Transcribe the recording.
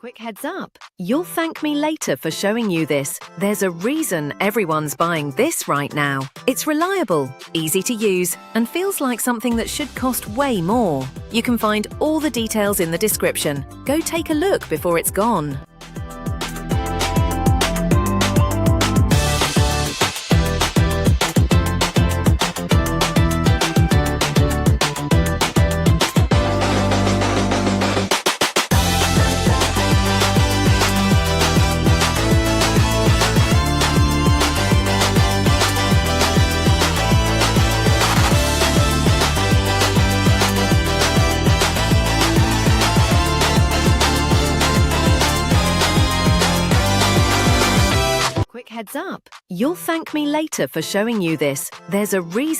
Quick heads up, you'll thank me later for showing you this. There's a reason everyone's buying this right now. It's reliable, easy to use, and feels like something that should cost way more. You can find all the details in the description. Go take a look before it's gone. Quick heads up, you'll thank me later for showing you this. There's a reason